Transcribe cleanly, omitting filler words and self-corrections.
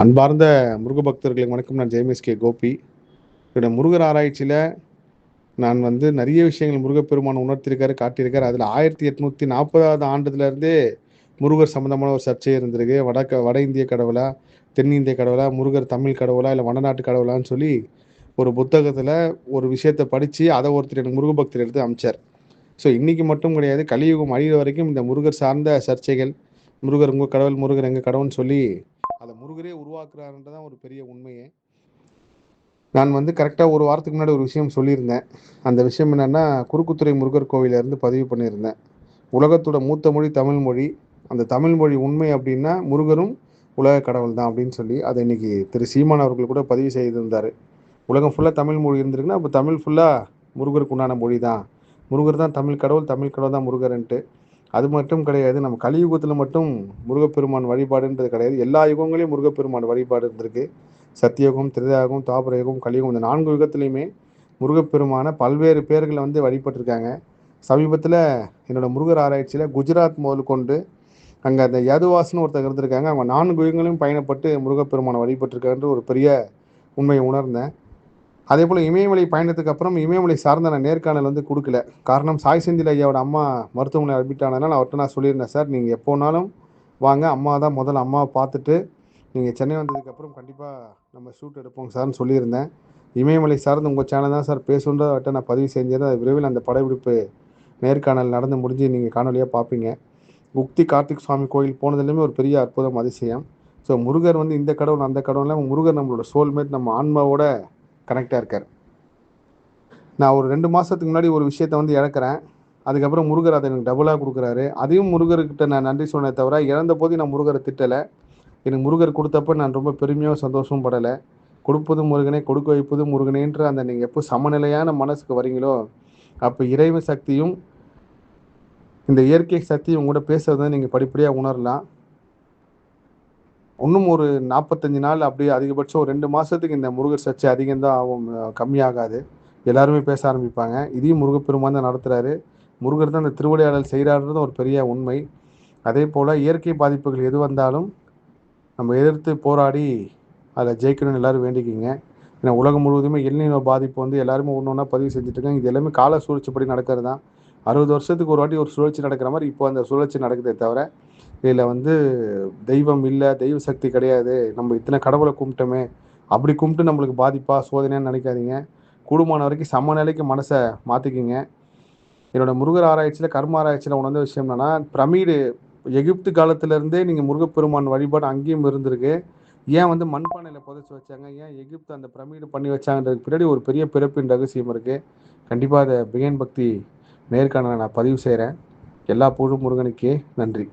அன்பார்ந்த முருக பக்தர்களுக்கு வணக்கம். நான் ஜெயமேஸ் கோபி. என்னோட முருகர் ஆராய்ச்சியில் நான் நிறைய விஷயங்கள் முருகப்பெருமான் உணர்த்தியிருக்காரு, காட்டியிருக்காரு. அதில் 1840 ஆண்டுலேருந்தே முருகர் சம்மந்தமான ஒரு சர்ச்சை இருந்திருக்கு. வட இந்திய கடவுளா, தென்னிந்திய கடவுளா, முருகர் தமிழ் கடவுளா, இல்லை வடநாட்டு கடவுளான்னு சொல்லி ஒரு புத்தகத்தில் ஒரு விஷயத்தை படித்து அதை ஒருத்தர் எனக்கு முருக பக்தர் எடுத்து அமைச்சார். ஸோ இன்றைக்கி மட்டும் கிடையாது, கலியுகம் அழிகிற வரைக்கும் இந்த முருகர் சார்ந்த சர்ச்சைகள், முருகர் உங்கள் கடவுள், முருகர் எங்கள் கடவுள்னு சொல்லி அதை முருகரே உருவாக்குறாருன்றதான் ஒரு பெரிய உண்மையே. நான் கரெக்டாக ஒரு வாரத்துக்கு முன்னாடி ஒரு விஷயம் சொல்லியிருந்தேன். அந்த விஷயம் என்னென்னா, குறுக்குத்துறை முருகர் கோவிலேருந்து பதிவு பண்ணியிருந்தேன். உலகத்தோட மூத்த மொழி தமிழ் மொழி. அந்த தமிழ் மொழி உண்மை அப்படின்னா முருகரும் உலக கடவுள் தான் அப்படின்னு சொல்லி அதை இன்னைக்கு திரு சீமான் அவர்கள் கூட பதிவு செய்திருந்தார். உலகம் ஃபுல்லாக தமிழ் மொழி இருந்திருக்குன்னா அப்போ தமிழ் ஃபுல்லாக முருகருக்கு உண்டான மொழி தான். முருகர் தான் தமிழ் கடவுள், தமிழ் கடவுள் தான் முருகர்ன்ட்டு. அது மட்டும் கிடையாது, நம்ம கலியுகத்தில் மட்டும் முருகப்பெருமான் வழிபாடுன்றது கிடையாது. எல்லா யுகங்களையும் முருகப்பெருமான் வழிபாடு இருந்திருக்கு. சத்தியுகம், திரேதாயுகம், துவாபர யுகம், கலியுகம், இந்த 4 யுகத்துலையுமே முருகப்பெருமான பல்வேறு பேர்கள் வழிபட்டிருக்காங்க. சமீபத்தில் என்னோட முருகர் ஆராய்ச்சியில் குஜராத் முதல் கொண்டு அங்கே அந்த யதுவாசன்னு ஒருத்தர் இருந்திருக்காங்க. அவங்க 4 யுகங்களையும் பயணப்பட்டு முருகப்பெருமானை வழிபட்டிருக்காருன்ற ஒரு பெரிய உண்மையை உணர்ந்தேன். அதே போல் இமயமலை பயணத்துக்கு அப்புறம் இமயமலை சார்ந்த நான் நேர்காணல் கொடுக்கல. காரணம், சாய் செந்தில் ஐயாவோட அம்மா மருத்துவமனை அட்மிட் ஆனதுனால அவர்கிட்ட நான் சொல்லியிருந்தேன், சார் நீங்கள் எப்போனாலும் வாங்க, அம்மா தான் முதல்ல அம்மாவை பார்த்துட்டு நீங்கள் சென்னை வந்ததுக்கப்புறம் கண்டிப்பாக நம்ம ஷூட் எடுப்போங்க சார்னு சொல்லியிருந்தேன். இமயமலை சார்ந்து உங்கள் சேனல் தான் சார் பேசுன்றதை நான் பதிவு செஞ்சது. அது விரைவில் அந்த படப்பிடிப்பு நேர்காணல் நடந்து முடிஞ்சு நீங்கள் காணொலியாக பார்ப்பீங்க. உக்தி கார்த்திக் சுவாமி கோயில் போனதுலேயுமே ஒரு பெரிய அற்புதம், அதிசயம். ஸோ முருகர் இந்த கடவுள் அந்த கடவுள்லாம் முருகர் நம்மளோட சோல்மேட், நம்ம ஆன்மாவோட கனெக்டாக இருக்கார். நான் ஒரு 2 மாதத்துக்கு முன்னாடி ஒரு விஷயத்தை இழக்கிறேன். அதுக்கப்புறம் முருகர் அதை எனக்கு டபுளாக கொடுக்குறாரு. அதையும் முருகர்கிட்ட நான் நன்றி சொன்னே தவிர, இழந்த போது நான் முருகரை திட்டலை. எனக்கு முருகர் கொடுத்தப்ப நான் ரொம்ப பெருமையாக சந்தோஷமும் படலை. கொடுப்பதும் முருகனே, கொடுக்க வைப்பதும் முருகனேன்ற அந்த நீங்கள் எப்போ சமநிலையான மனசுக்கு வரீங்களோ அப்போ இறைவன் சக்தியும் இந்த இயற்கை சக்தியும் கூட பேசுறதை நீங்கள் படிப்படியாக உணரலாம். இன்னும் ஒரு 45 நாள், அப்படியே அதிகபட்சம் ஒரு 2 மாதத்துக்கு இந்த முருகர் சர்ச்சை அதிகம்தான் ஆகும், கம்மியாகாது. எல்லாருமே பேச ஆரம்பிப்பாங்க. இதையும் முருகப்பெருமான் தான் நடத்துகிறாரு. முருகர் தான் இந்த திருவிளையாடல் செய்கிறாருன்றது ஒரு பெரிய உண்மை. அதே போல் இயற்கை பாதிப்புகள் எது வந்தாலும் நம்ம எதிர்த்து போராடி அதில் ஜெயிக்கணும்னு எல்லோரும் வேண்டிக்கிங்க. ஏன்னா உலகம் முழுவதுமே எல்நினோ பாதிப்பு எல்லாருமே ஒன்று ஒன்றா பதிவு செஞ்சுட்ருக்காங்க. இது எல்லாமே கால சுழற்சிப்படி நடக்கிறது தான். 60 வருஷத்துக்கு ஒரு வாட்டி ஒரு சுழற்சி நடக்கிற மாதிரி இப்போ அந்த சுழற்சி நடக்குதே தவிர, இதில் தெய்வம் இல்லை, தெய்வ சக்தி கிடையாது, நம்ம இத்தனை கடவுளை கும்பிட்டோமே அப்படி கும்பிட்டு நம்மளுக்கு பாதிப்பா சோதனைன்னு நினைக்காதீங்க. கூடுமான வரைக்கும் சமநிலைக்கு மனசை மாற்றிக்கிங்க. என்னோட முருகர் ஆராய்ச்சியில், கர்ம ஆராய்ச்சியில் உணர்ந்த விஷயம் என்னென்னா, பிரமிடு எகிப்து காலத்திலேருந்தே நீங்கள் முருகப்பெருமான் வழிபாடு அங்கேயும் இருந்திருக்கு. ஏன் மண்பானையில் புதைச்சி வச்சாங்க, ஏன் எகிப்து அந்த பிரமிடு பண்ணி வச்சாங்கன்றதுக்கு பின்னாடி ஒரு பெரிய பிறப்பின் ரகசியம் இருக்குது. கண்டிப்பாக அதை பிகைன் பக்தி நேர்காணலை நான் பதிவு செய்கிறேன். எல்லா புகழும் முருகனுக்கே. நன்றி.